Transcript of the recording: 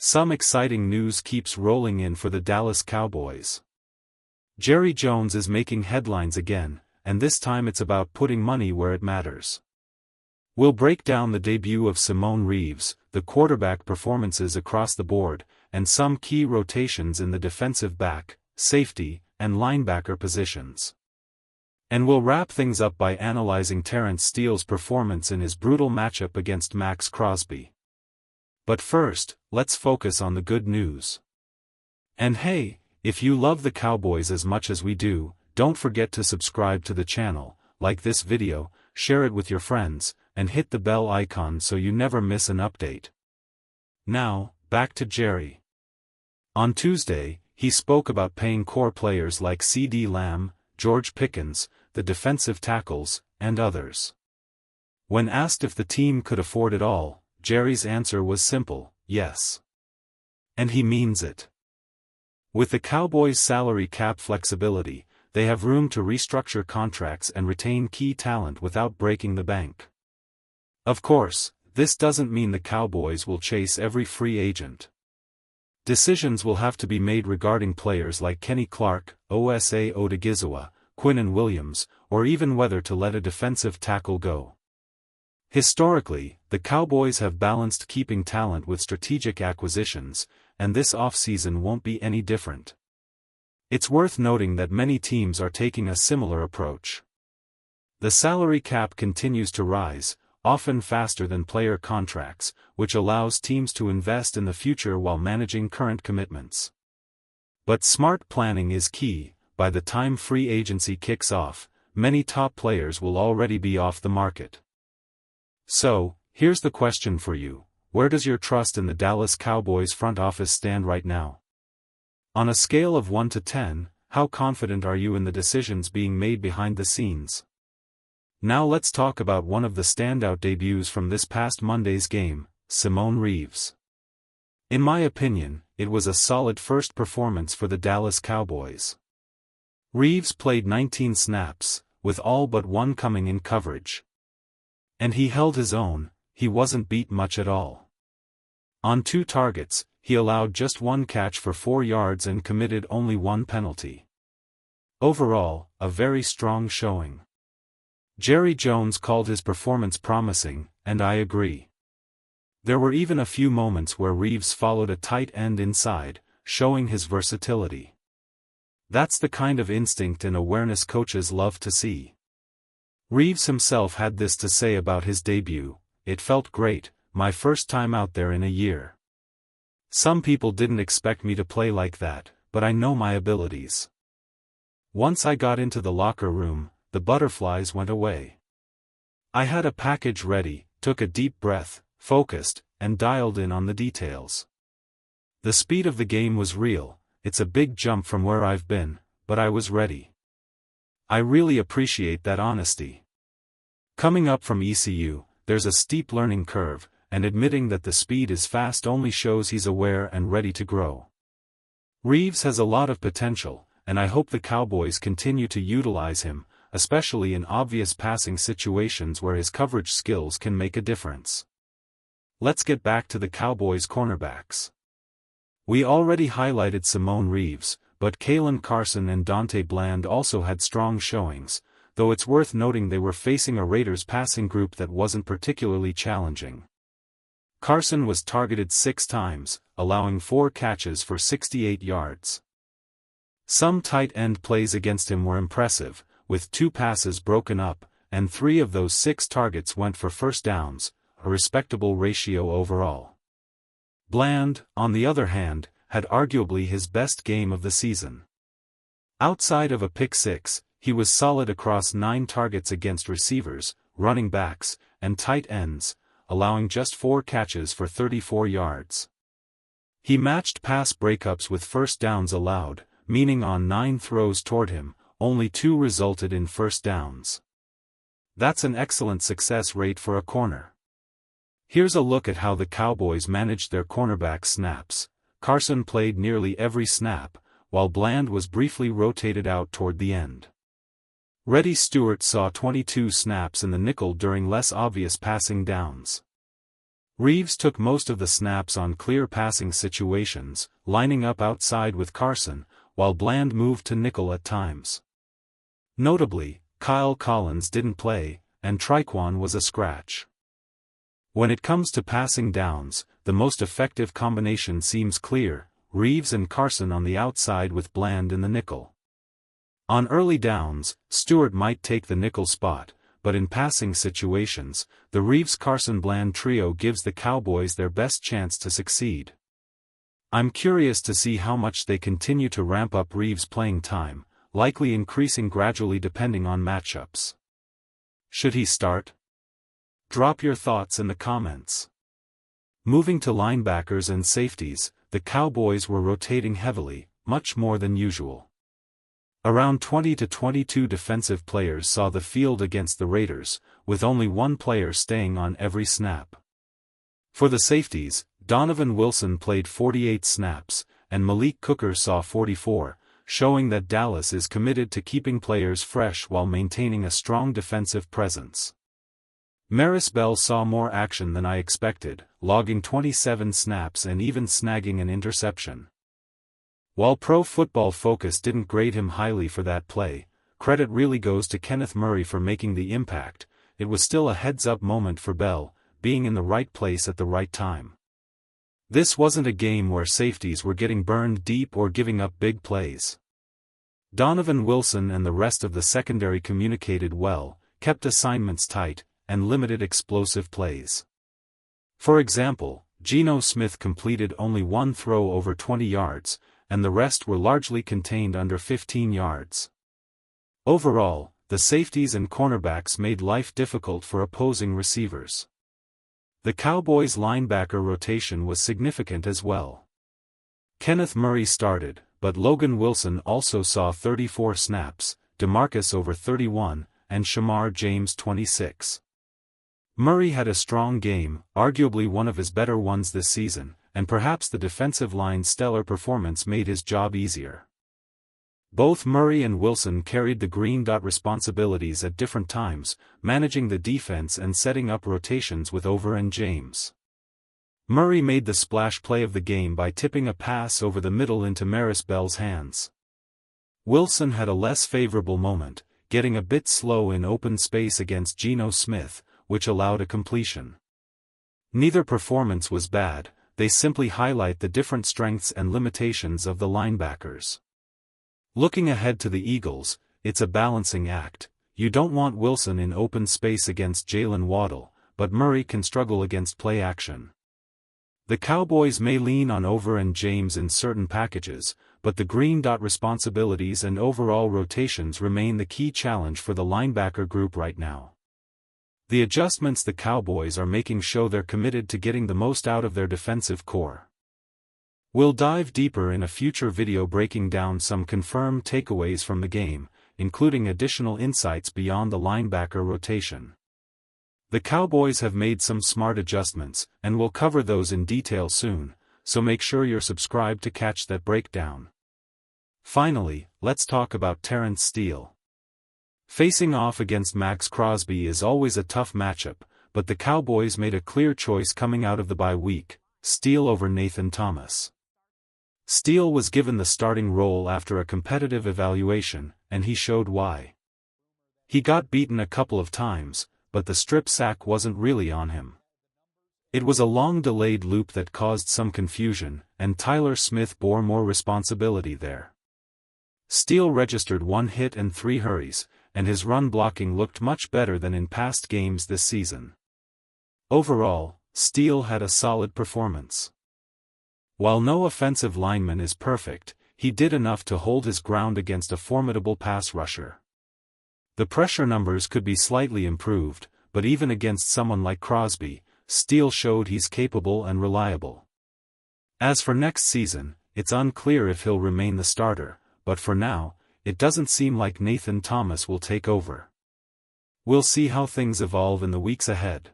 Some exciting news keeps rolling in for the Dallas Cowboys. Jerry Jones is making headlines again, and this time it's about putting money where it matters. We'll break down the debut of Simone Reaves, the quarterback performances across the board, and some key rotations in the defensive back, safety, and linebacker positions. And we'll wrap things up by analyzing Terence Steele's performance in his brutal matchup against Max Crosby. But first, let's focus on the good news. And hey, if you love the Cowboys as much as we do, don't forget to subscribe to the channel, like this video, share it with your friends, and hit the bell icon so you never miss an update. Now, back to Jerry. On Tuesday, he spoke about paying core players like CeeDee Lamb, George Pickens, the defensive tackles, and others. When asked if the team could afford it all, Jerry's answer was simple: yes. And he means it. With the Cowboys' salary cap flexibility, they have room to restructure contracts and retain key talent without breaking the bank. Of course, this doesn't mean the Cowboys will chase every free agent. Decisions will have to be made regarding players like Kenny Clark, Osa Odigizua, Quinnen Williams, or even whether to let a defensive tackle go. Historically, the Cowboys have balanced keeping talent with strategic acquisitions, and this offseason won't be any different. It's worth noting that many teams are taking a similar approach. The salary cap continues to rise, often faster than player contracts, which allows teams to invest in the future while managing current commitments. But smart planning is key. By the time free agency kicks off, many top players will already be off the market. So, here's the question for you: where does your trust in the Dallas Cowboys front office stand right now? On a scale of 1 to 10, how confident are you in the decisions being made behind the scenes? Now let's talk about one of the standout debuts from this past Monday's game, Simone Reaves. In my opinion, it was a solid first performance for the Dallas Cowboys. Reaves played 19 snaps, with all but one coming in coverage. And he held his own. He wasn't beat much at all. On 2 targets, he allowed just 1 catch for 4 yards and committed only 1 penalty. Overall, a very strong showing. Jerry Jones called his performance promising, and I agree. There were even a few moments where Reaves followed a tight end inside, showing his versatility. That's the kind of instinct and awareness coaches love to see. Reaves himself had this to say about his debut: "It felt great, my first time out there in a year. Some people didn't expect me to play like that, but I know my abilities. Once I got into the locker room, the butterflies went away. I had a package ready, took a deep breath, focused, and dialed in on the details. The speed of the game was real. It's a big jump from where I've been, but I was ready. I really appreciate that honesty." Coming up from ECU, there's a steep learning curve, and admitting that the speed is fast only shows he's aware and ready to grow. Reaves has a lot of potential, and I hope the Cowboys continue to utilize him, especially in obvious passing situations where his coverage skills can make a difference. Let's get back to the Cowboys' cornerbacks. We already highlighted Simone Reaves, but Kalen Carson and Dante Bland also had strong showings, though it's worth noting they were facing a Raiders passing group that wasn't particularly challenging. Carson was targeted 6 times, allowing 4 catches for 68 yards. Some tight end plays against him were impressive, with 2 passes broken up, and 3 of those 6 targets went for first downs, a respectable ratio overall. Bland, on the other hand, had arguably his best game of the season. Outside of a pick 6, he was solid across 9 targets against receivers, running backs, and tight ends, allowing just 4 catches for 34 yards. He matched pass breakups with first downs allowed, meaning on 9 throws toward him, only 2 resulted in first downs. That's an excellent success rate for a corner. Here's a look at how the Cowboys managed their cornerback snaps. Carson played nearly every snap, while Bland was briefly rotated out toward the end. Reddy Stewart saw 22 snaps in the nickel during less obvious passing downs. Reaves took most of the snaps on clear passing situations, lining up outside with Carson, while Bland moved to nickel at times. Notably, Kyle Collins didn't play, and Triquan was a scratch. When it comes to passing downs, the most effective combination seems clear: Reaves and Carson on the outside with Bland in the nickel. On early downs, Stewart might take the nickel spot, but in passing situations, the Reaves-Carson-Bland trio gives the Cowboys their best chance to succeed. I'm curious to see how much they continue to ramp up Reaves' playing time, likely increasing gradually depending on matchups. Should he start? Drop your thoughts in the comments. Moving to linebackers and safeties, the Cowboys were rotating heavily, much more than usual. Around 20 to 22 defensive players saw the field against the Raiders, with only one player staying on every snap. For the safeties, Donovan Wilson played 48 snaps, and Malik Cooker saw 44, showing that Dallas is committed to keeping players fresh while maintaining a strong defensive presence. Maris Bell saw more action than I expected, logging 27 snaps and even snagging an interception. While Pro Football Focus didn't grade him highly for that play, credit really goes to Kenneth Murray for making the impact. It was still a heads-up moment for Bell, being in the right place at the right time. This wasn't a game where safeties were getting burned deep or giving up big plays. Donovan Wilson and the rest of the secondary communicated well, kept assignments tight, and limited explosive plays. For example, Geno Smith completed only one throw over 20 yards, and the rest were largely contained under 15 yards. Overall, the safeties and cornerbacks made life difficult for opposing receivers. The Cowboys' linebacker rotation was significant as well. Kenneth Murray started, but Logan Wilson also saw 34 snaps, DeMarcus over 31, and Shamar James 26. Murray had a strong game, arguably one of his better ones this season, and perhaps the defensive line's stellar performance made his job easier. Both Murray and Wilson carried the green dot responsibilities at different times, managing the defense and setting up rotations with Over and James. Murray made the splash play of the game by tipping a pass over the middle into Maris Bell's hands. Wilson had a less favorable moment, getting a bit slow in open space against Geno Smith, which allowed a completion. Neither performance was bad, they simply highlight the different strengths and limitations of the linebackers. Looking ahead to the Eagles, it's a balancing act. You don't want Wilson in open space against Jalen Waddle, but Murray can struggle against play action. The Cowboys may lean on Over and James in certain packages, but the green dot responsibilities and overall rotations remain the key challenge for the linebacker group right now. The adjustments the Cowboys are making show they're committed to getting the most out of their defensive core. We'll dive deeper in a future video breaking down some confirmed takeaways from the game, including additional insights beyond the linebacker rotation. The Cowboys have made some smart adjustments, and we'll cover those in detail soon, so make sure you're subscribed to catch that breakdown. Finally, let's talk about Terence Steele. Facing off against Max Crosby is always a tough matchup, but the Cowboys made a clear choice coming out of the bye week: Steele over Nathan Thomas. Steele was given the starting role after a competitive evaluation, and he showed why. He got beaten a couple of times, but the strip sack wasn't really on him. It was a long delayed loop that caused some confusion, and Tyler Smith bore more responsibility there. Steele registered 1 hit and 3 hurries, and his run blocking looked much better than in past games this season. Overall, Steele had a solid performance. While no offensive lineman is perfect, he did enough to hold his ground against a formidable pass rusher. The pressure numbers could be slightly improved, but even against someone like Crosby, Steele showed he's capable and reliable. As for next season, it's unclear if he'll remain the starter, but for now, it doesn't seem like Nathan Thomas will take over. We'll see how things evolve in the weeks ahead.